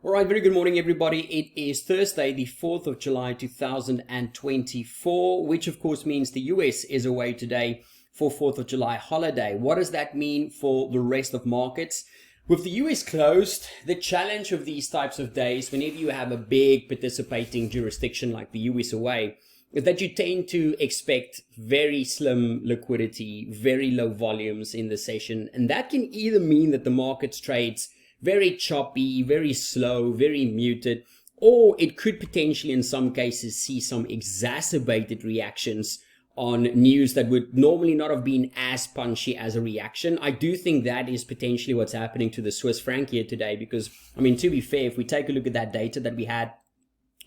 All right, very good morning, everybody. It is Thursday, the 4th of July, 2024, which of course means the US is away today for 4th of July holiday. What does that mean for the rest of markets? With the US closed, the challenge of these types of days, whenever you have a big participating jurisdiction like the US away, is that you tend to expect very slim liquidity, very low volumes in the session. And that can either mean that the markets trades very choppy, very slow, very muted, or it could potentially in some cases see some exacerbated reactions on news that would normally not have been as punchy as a reaction. I do think that is potentially what's happening to the Swiss franc here today because, I mean, to be fair, if we take a look at that data that we had,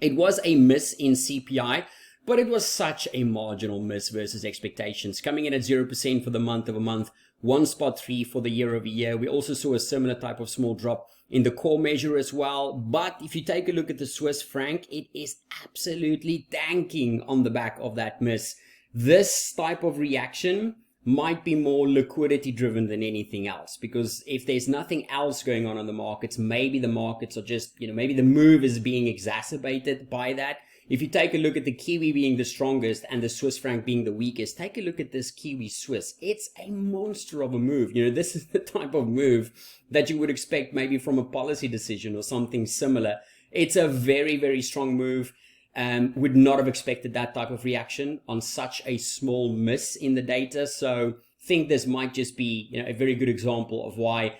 it was a miss in CPI, but it was such a marginal miss versus expectations, coming in at 0% for the month over month, 1.3 for the year over year. We also saw a similar type of small drop in the core measure as well. But if you take a look at the Swiss franc, it is absolutely tanking on the back of that miss. This type of reaction might be more liquidity driven than anything else, because if there's nothing else going on in the markets, maybe the markets are just, maybe the move is being exacerbated by that. If you take a look at the Kiwi being the strongest and the Swiss franc being the weakest, take a look at this Kiwi Swiss. It's a monster of a move. This is the type of move that you would expect maybe from a policy decision or something similar. It's a very, very strong move. Would not have expected that type of reaction on such a small miss in the data. So I think this might just be a very good example of why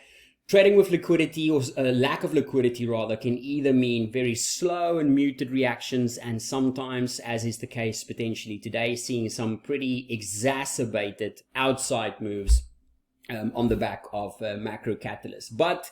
trading with liquidity, or a lack of liquidity rather, can either mean very slow and muted reactions, and sometimes, as is the case potentially today, seeing some pretty exacerbated outside moves on the back of macro catalysts. But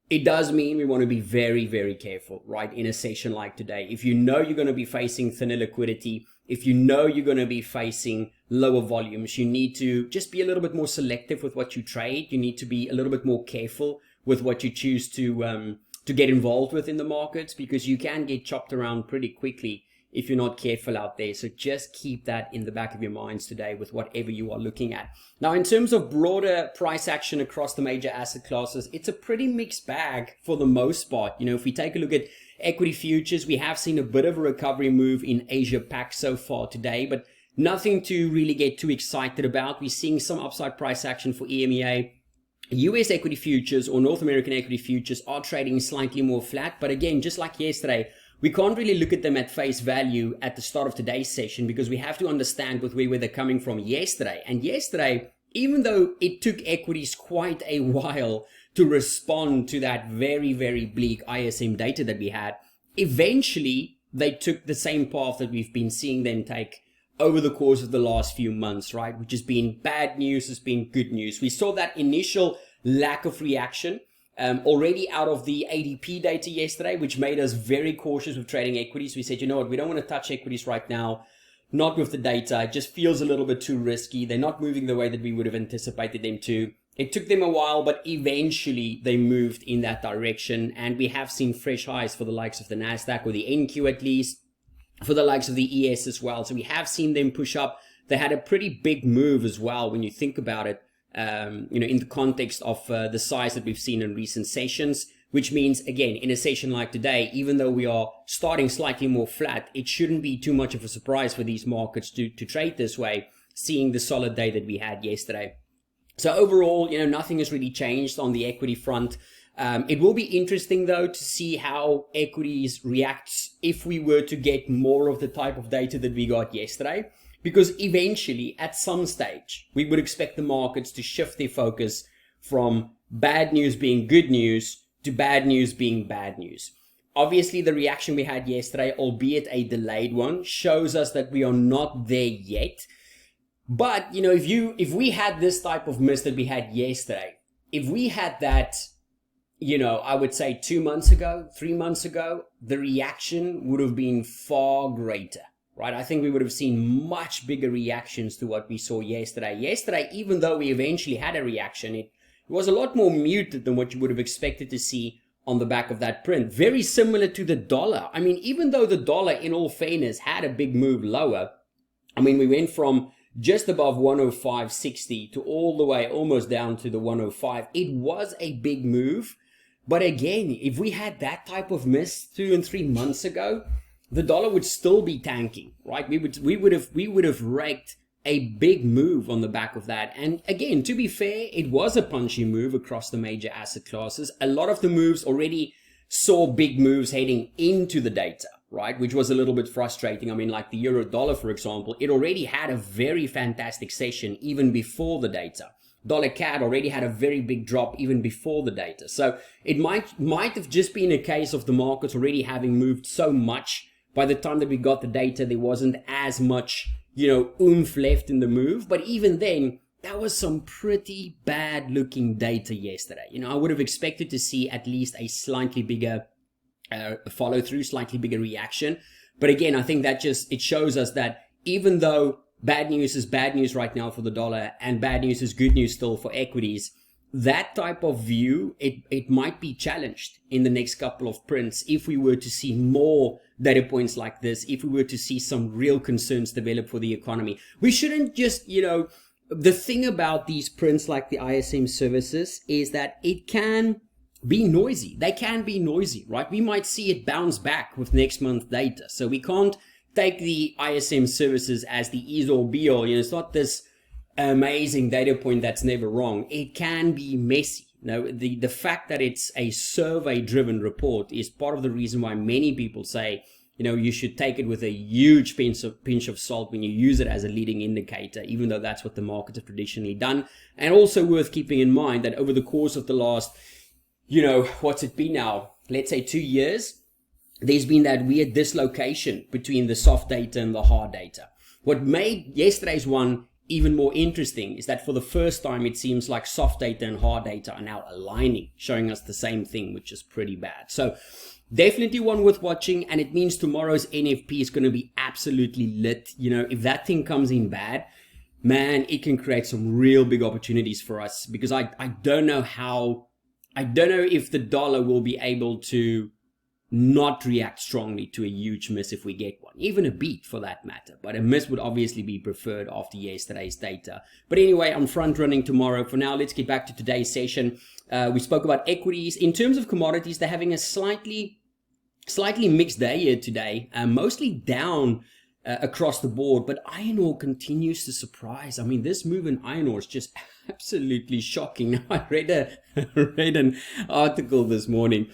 it does mean we want to be very, very careful, right, in a session like today. If you know you're going to be facing thinner liquidity, if you know you're going to be facing lower volumes, you need to just be a little bit more selective with what you trade. You need to be a little bit more careful with what you choose to get involved with in the markets, because you can get chopped around pretty quickly if you're not careful out there. So just keep that in the back of your minds today with whatever you are looking at. Now, in terms of broader price action across the major asset classes, it's a pretty mixed bag for the most part. If we take a look at equity futures, we have seen a bit of a recovery move in Asia Pac so far today, but nothing to really get too excited about. We're seeing some upside price action for EMEA. US equity futures or North American equity futures are trading slightly more flat. But again, just like yesterday, we can't really look at them at face value at the start of today's session, because we have to understand with where they're coming from yesterday. And yesterday, even though it took equities quite a while to respond to that very, very bleak ISM data that we had, eventually they took the same path that we've been seeing them take over the course of the last few months, right? Which has been bad news, has been good news. We saw that initial lack of reaction already out of the ADP data yesterday, which made us very cautious with trading equities. We said, you know what, we don't want to touch equities right now. Not with the data. It just feels a little bit too risky. They're not moving the way that we would have anticipated them to. It took them a while, but eventually they moved in that direction. And we have seen fresh highs for the likes of the NASDAQ, or the NQ at least, for the likes of the ES as well. So we have seen them push up. They had a pretty big move as well when you think about it, in the context of the size that we've seen in recent sessions, which means, again, in a session like today, even though we are starting slightly more flat, it shouldn't be too much of a surprise for these markets to trade this way, seeing the solid day that we had yesterday. So overall, nothing has really changed on the equity front. It will be interesting, though, to see how equities reacts if we were to get more of the type of data that we got yesterday, because eventually, at some stage, we would expect the markets to shift their focus from bad news being good news to bad news being bad news. Obviously, the reaction we had yesterday, albeit a delayed one, shows us that we are not there yet. But, if we had this type of miss that we had yesterday, if we had that, I would say 2 months ago, 3 months ago, the reaction would have been far greater, right? I think we would have seen much bigger reactions to what we saw yesterday. Yesterday, even though we eventually had a reaction, it was a lot more muted than what you would have expected to see on the back of that print. Very similar to the dollar. I mean, even though the dollar, in all fairness, had a big move lower, we went from just above 105.60 to all the way almost down to the 105. It was a big move. But again, if we had that type of miss 2 and 3 months ago, the dollar would still be tanking, right? We would have raked a big move on the back of that. And again, to be fair, it was a punchy move across the major asset classes. A lot of the moves already saw big moves heading into the data, right? Which was a little bit frustrating. I mean, like the euro dollar, for example, it already had a very fantastic session even before the data. Dollar CAD already had a very big drop even before the data. So it might have just been a case of the markets already having moved so much. By the time that we got the data, there wasn't as much, oomph left in the move. But even then, that was some pretty bad looking data yesterday. I would have expected to see at least a slightly bigger follow through, slightly bigger reaction. But again, I think that it shows us that even though bad news is bad news right now for the dollar and bad news is good news still for equities, that type of view, it might be challenged in the next couple of prints if we were to see more data points like this, if we were to see some real concerns develop for the economy. We shouldn't just, the thing about these prints like the ISM services is that it can be noisy. They can be noisy, right? We might see it bounce back with next month data. So we can't take the ISM services as the ease or be all. It's not this amazing data point that's never wrong. It can be messy. The fact that it's a survey driven report is part of the reason why many people say, you should take it with a huge pinch of salt when you use it as a leading indicator, even though that's what the markets have traditionally done. And also worth keeping in mind that over the course of the last, what's it been now? Let's say 2 years, there's been that weird dislocation between the soft data and the hard data. What made yesterday's one even more interesting is that for the first time, it seems like soft data and hard data are now aligning, showing us the same thing, which is pretty bad. So definitely one worth watching. And it means tomorrow's NFP is going to be absolutely lit. If that thing comes in bad, man, it can create some real big opportunities for us, because I don't know if the dollar will be able to not react strongly to a huge miss if we get one, even a beat for that matter. But a miss would obviously be preferred after yesterday's data. But anyway, I'm front running tomorrow. For now, let's get back to today's session. We spoke about equities. In terms of commodities, they're having a slightly mixed day here today, mostly down across the board, but iron ore continues to surprise. I mean, this move in iron ore is just absolutely shocking. Now, I read an article this morning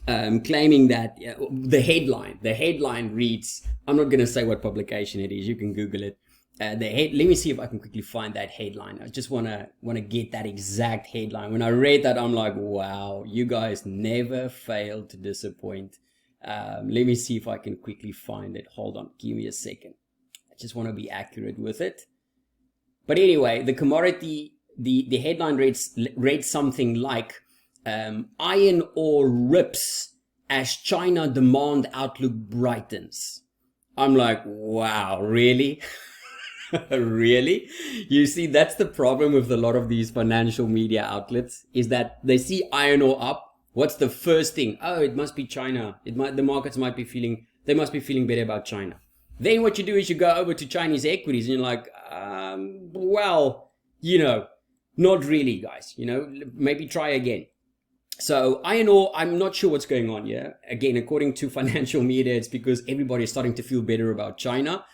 claiming that the headline reads, I'm not going to say what publication it is, you can Google it. Let me see if I can quickly find that headline. I just want to get that exact headline. When I read that, I'm like, wow, you guys never fail to disappoint. Let me see if I can quickly find it. Hold on, give me a second. I just want to be accurate with it. But anyway, the commodity, the headline reads something like, iron ore rips as China demand outlook brightens. I'm like, wow, really? Really? You see, that's the problem with a lot of these financial media outlets, is that they see iron ore up. What's the first thing? Oh, it must be China. The markets must be feeling better about China. Then what you do is you go over to Chinese equities and you're like, well, not really, guys. Maybe try again. So iron ore, I'm not sure what's going on here. Again, according to financial media, it's because everybody is starting to feel better about China.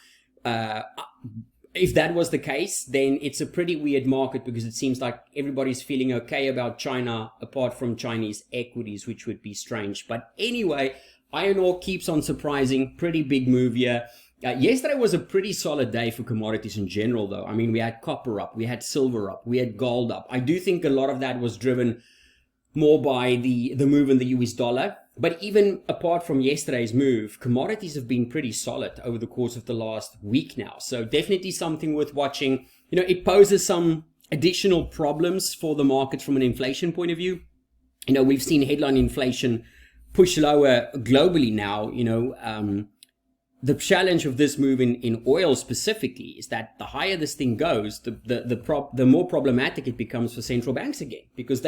If that was the case, then it's a pretty weird market, because it seems like everybody's feeling okay about China apart from Chinese equities, which would be strange. But anyway, iron ore keeps on surprising. Pretty big move here. Yesterday was a pretty solid day for commodities in general, though. I mean, we had copper up, we had silver up, we had gold up. I do think a lot of that was driven more by the move in the US dollar. But even apart from yesterday's move, commodities have been pretty solid over the course of the last week now. So definitely something worth watching. It poses some additional problems for the market from an inflation point of view. We've seen headline inflation push lower globally now. The challenge of this move in oil specifically is that the higher this thing goes, the more problematic it becomes for central banks again, because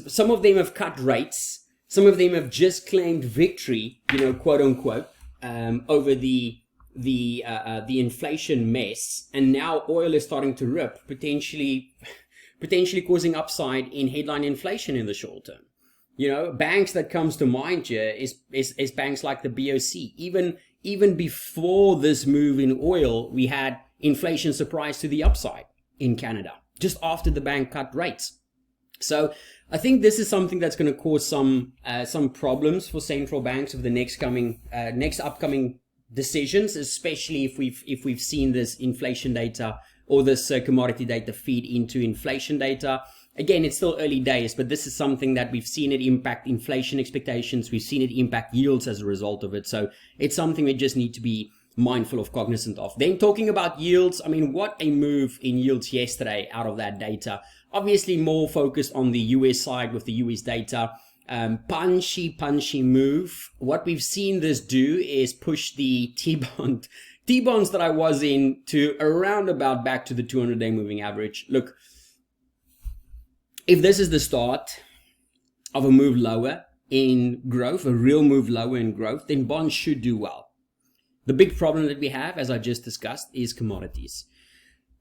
some of them have cut rates. Some of them have just claimed victory, quote unquote, over the inflation mess. And now oil is starting to rip, potentially potentially causing upside in headline inflation in the short term. You know, banks that comes to mind here is banks like the BOC. Even before this move in oil, we had inflation surprise to the upside in Canada, just after the bank cut rates. So I think this is something that's going to cause some problems for central banks of the next upcoming decisions, especially if we've seen this inflation data or this commodity data feed into inflation data. Again, it's still early days, but this is something that we've seen it impact inflation expectations. We've seen it impact yields as a result of it. So it's something we just need to be mindful of, cognizant of. Then talking about yields, I mean, what a move in yields yesterday out of that data. Obviously more focused on the US side with the US data. Punchy move. What we've seen this do is push the T-bonds that I was in to around about back to the 200-day moving average. Look, if this is the start of a move lower in growth, a real move lower in growth, then bonds should do well. The big problem that we have, as I just discussed, is commodities.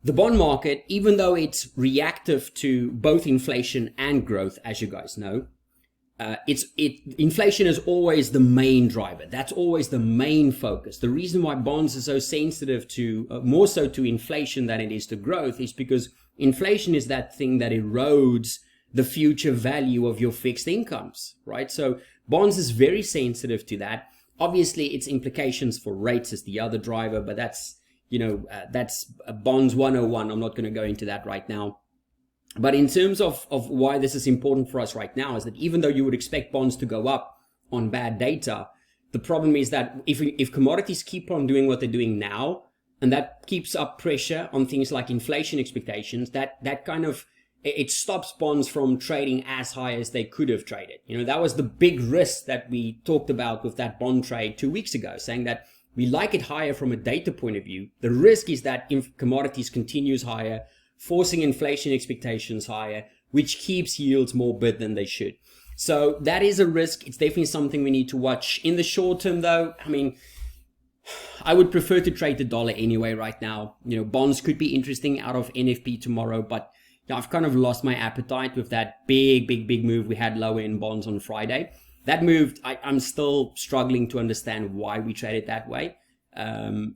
The bond market, even though it's reactive to both inflation and growth, as you guys know, inflation is always the main driver. That's always the main focus. The reason why bonds are so sensitive to, more so to inflation than it is to growth, is because inflation is that thing that erodes the future value of your fixed incomes, right? So bonds is very sensitive to that. Obviously, its implications for rates is the other driver, but that's, that's bonds 101. I'm not going to go into that right now. But in terms of why this is important for us right now is that even though you would expect bonds to go up on bad data, the problem is that if commodities keep on doing what they're doing now, and that keeps up pressure on things like inflation expectations, that kind of, it stops bonds from trading as high as they could have traded. That was the big risk that we talked about with that bond trade 2 weeks ago, saying that we like it higher from a data point of view. The risk is that if commodities continues higher, forcing inflation expectations higher, which keeps yields more bid than they should. So that is a risk. It's definitely something we need to watch. In the short term, though, I mean, I would prefer to trade the dollar anyway right now. Bonds could be interesting out of NFP tomorrow, but I've kind of lost my appetite with that big move we had lower in bonds on Friday. That move, I'm still struggling to understand why we traded that way. And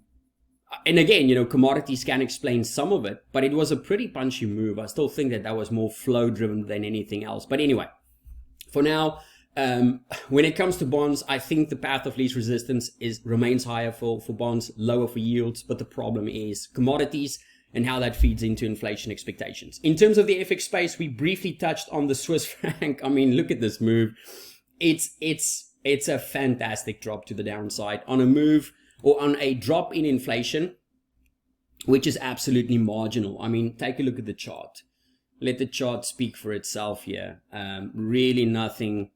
again, commodities can explain some of it, but it was a pretty punchy move. I still think that was more flow driven than anything else. But anyway, for now, when it comes to bonds, I think the path of least resistance remains higher for bonds, lower for yields. But the problem is commodities and how that feeds into inflation expectations. In terms of the FX space, we briefly touched on the Swiss franc. I mean, look at this move. It's a fantastic drop to the downside on a move or on a drop in inflation, which is absolutely marginal. I mean, take a look at the chart. Let the chart speak for itself here. Really nothing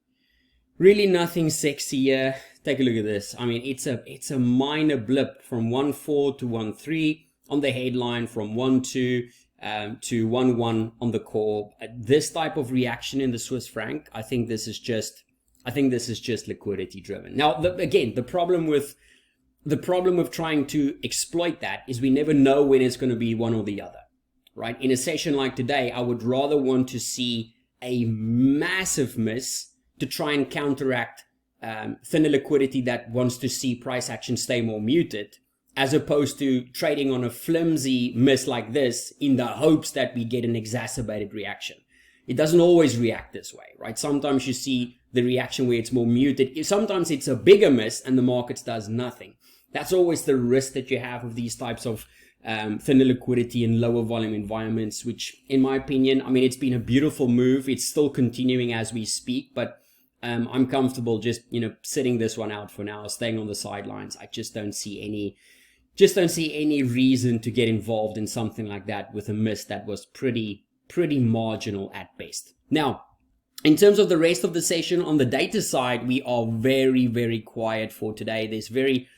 sexy here. Take a look at this. I mean, it's a minor blip from 1.4 to 1.3 on the headline, from 1.2 to 1.1 on the core. This type of reaction in the Swiss franc, I think this is just liquidity driven. Now, again, the problem with trying to exploit that is we never know when it's going to be one or the other, right? In a session like today, I would rather want to see a massive miss to try and counteract thinner liquidity that wants to see price action stay more muted, as opposed to trading on a flimsy miss like this in the hopes that we get an exacerbated reaction. It doesn't always react this way, right? Sometimes you see the reaction where it's more muted. Sometimes it's a bigger miss and the market does nothing. That's always the risk that you have of these types of thinner liquidity and lower volume environments, which in my opinion, I mean, it's been a beautiful move. It's still continuing as we speak, but I'm comfortable just, sitting this one out for now, staying on the sidelines. I just don't see any reason to get involved in something like that with a miss that was pretty marginal at best. Now, in terms of the rest of the session on the data side, we are very, very quiet for today. There's very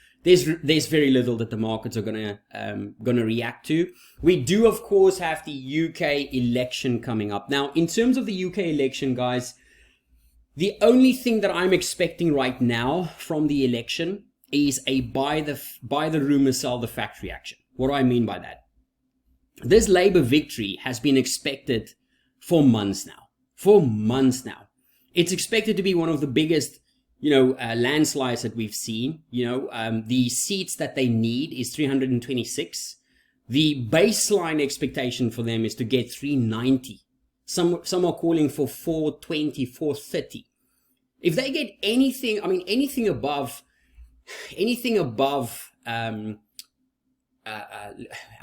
little that the markets are gonna react to. We do, of course, have the UK election coming up. Now, in terms of the UK election, guys, the only thing that I'm expecting right now from the election is a buy the rumor, sell the fact reaction. What do I mean by that? This Labour victory has been expected for months now. For months now. It's expected to be one of the biggest, landslides that we've seen. The seats that they need is 326. The baseline expectation for them is to get 390. Some are calling for 420, 430. If they get anything, anything above, how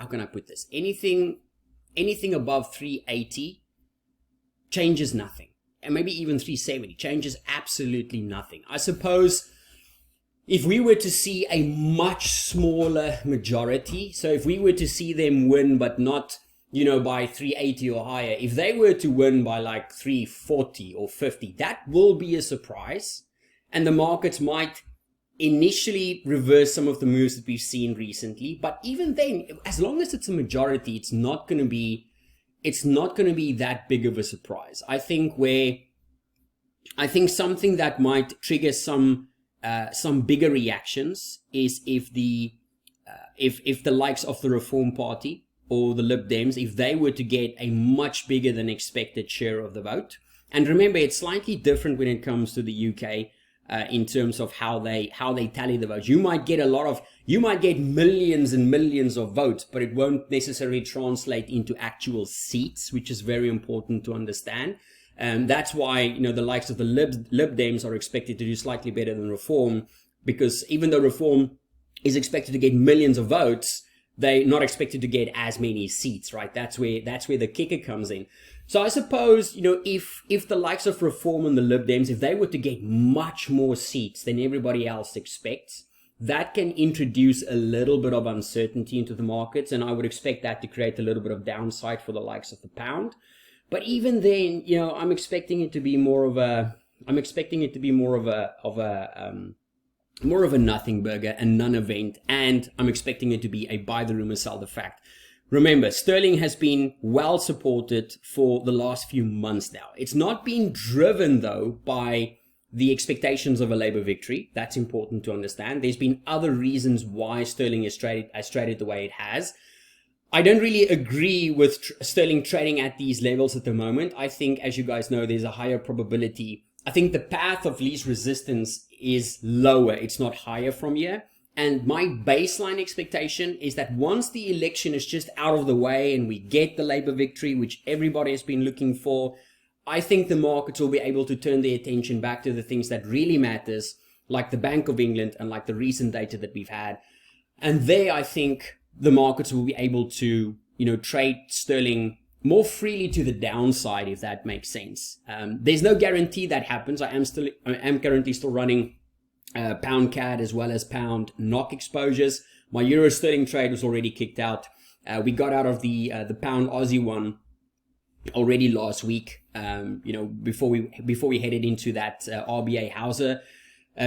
can I put this? Anything above 380 changes nothing. And maybe even 370 changes absolutely nothing. I suppose if we were to see a much smaller majority, so if we were to see them win but not, by 380 or higher, if they were to win by like 340 or 50, that will be a surprise. And the markets might initially reverse some of the moves that we've seen recently. But even then, as long as it's a majority, it's not going to be that big of a surprise. I think something that might trigger some bigger reactions is if the likes of the Reform Party or the Lib Dems, if they were to get a much bigger than expected share of the vote. And remember, it's slightly different when it comes to the UK in terms of how they tally the votes. You might get millions and millions of votes, but it won't necessarily translate into actual seats, which is very important to understand. That's why, the likes of the Lib Dems are expected to do slightly better than Reform, because even though Reform is expected to get millions of votes, they're not expected to get as many seats, right? That's where the kicker comes in. So I suppose, if the likes of Reform and the Lib Dems, if they were to get much more seats than everybody else expects, that can introduce a little bit of uncertainty into the markets, and I would expect that to create a little bit of downside for the likes of the pound. But even then, I'm expecting it to be more of a nothing burger, a non-event, and I'm expecting it to be a buy the rumor, sell the fact. Remember, sterling has been well supported for the last few months now. It's not been driven, though, by the expectations of a Labour victory. That's important to understand. There's been other reasons why sterling has traded the way it has. I don't really agree with sterling trading at these levels at the moment. I think, as you guys know, there's a higher probability. I think the path of least resistance is lower. It's not higher from here. And my baseline expectation is that once the election is just out of the way and we get the Labour victory, which everybody has been looking for, I think the markets will be able to turn their attention back to the things that really matters, like the Bank of England and like the recent data that we've had. And there, I think the markets will be able to, trade sterling more freely to the downside, if that makes sense. There's no guarantee that happens. I am currently still running pound CAD as well as pound NOK exposures. My euro sterling trade was already kicked out. We got out of the pound Aussie one already last week. Before we headed into that RBA Hauser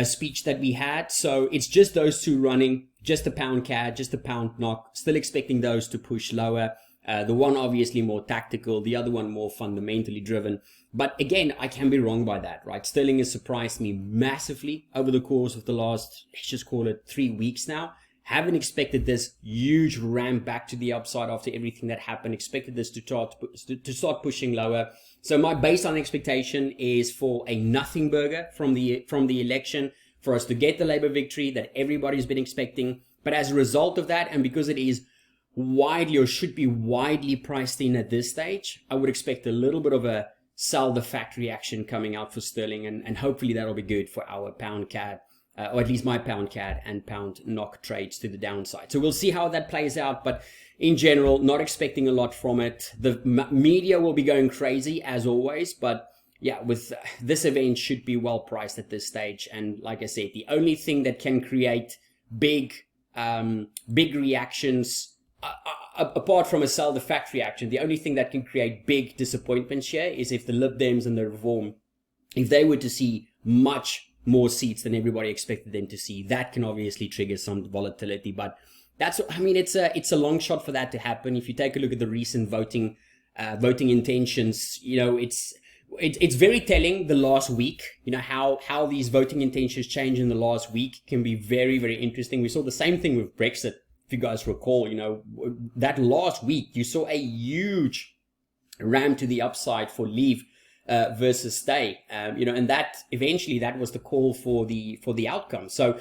speech that we had. So it's just those two running, just the pound CAD, just the pound NOK. Still expecting those to push lower. The one obviously more tactical, the other one more fundamentally driven. But again, I can be wrong by that, right? Sterling has surprised me massively over the course of the last, let's just call it 3 weeks now. Haven't expected this huge ramp back to the upside after everything that happened. Expected this to start pushing lower. So my baseline expectation is for a nothing burger from the election, for us to get the Labour victory that everybody's been expecting. But as a result of that, and because it is widely or should be widely priced in at this stage, I would expect a little bit of a sell the fact reaction coming out for sterling, and hopefully that'll be good for our pound CAD, or at least my pound CAD and pound NOK trades to the downside. So we'll see how that plays out, but in general, not expecting a lot from it. The media will be going crazy as always, but yeah, with this event should be well priced at this stage. And like I said, the only thing that can create big reactions, apart from a sell the fact reaction, the only thing that can create big disappointments here is if the Lib Dems and the Reform, if they were to see much more seats than everybody expected them to see, that can obviously trigger some volatility. But it's a long shot for that to happen. If you take a look at the recent voting intentions, it's very telling the last week. How these voting intentions change in the last week can be very, very interesting. We saw the same thing with Brexit. If you guys recall, that last week you saw a huge ram to the upside for leave versus stay. And that eventually that was the call for the outcome. So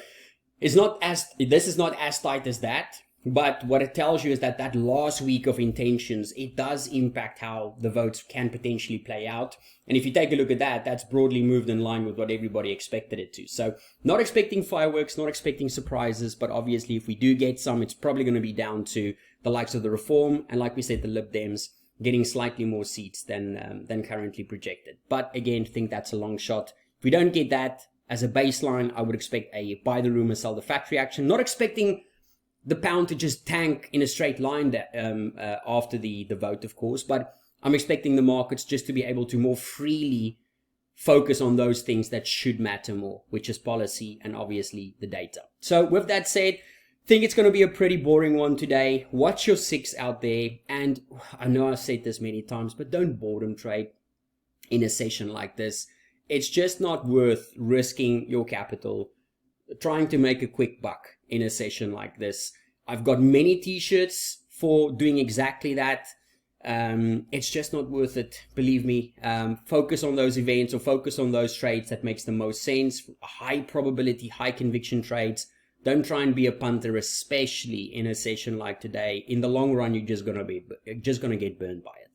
this is not as tight as that. But what it tells you is that that last week of intentions, it does impact how the votes can potentially play out. And if you take a look at that, that's broadly moved in line with what everybody expected it to. So not expecting fireworks, not expecting surprises, but obviously if we do get some, it's probably going to be down to the likes of the Reform and, like we said, the Lib Dems getting slightly more seats than currently projected. But again, I think that's a long shot. If we don't get that as a baseline, I would expect a buy the rumor, sell the fact reaction. Not expecting the pound to just tank in a straight line after the vote, of course, but I'm expecting the markets just to be able to more freely focus on those things that should matter more, which is policy and obviously the data. So with that said, I think it's going to be a pretty boring one today. Watch your 6 out there, and I know I've said this many times, but don't boredom trade in a session like this. It's just not worth risking your capital trying to make a quick buck in a session like this. I've got many t-shirts for doing exactly that. It's just not worth it, believe me. Focus on those events or focus on those trades that makes the most sense. High probability, high conviction trades. Don't try and be a punter, especially in a session like today. In the long run, you're just gonna get burned by it.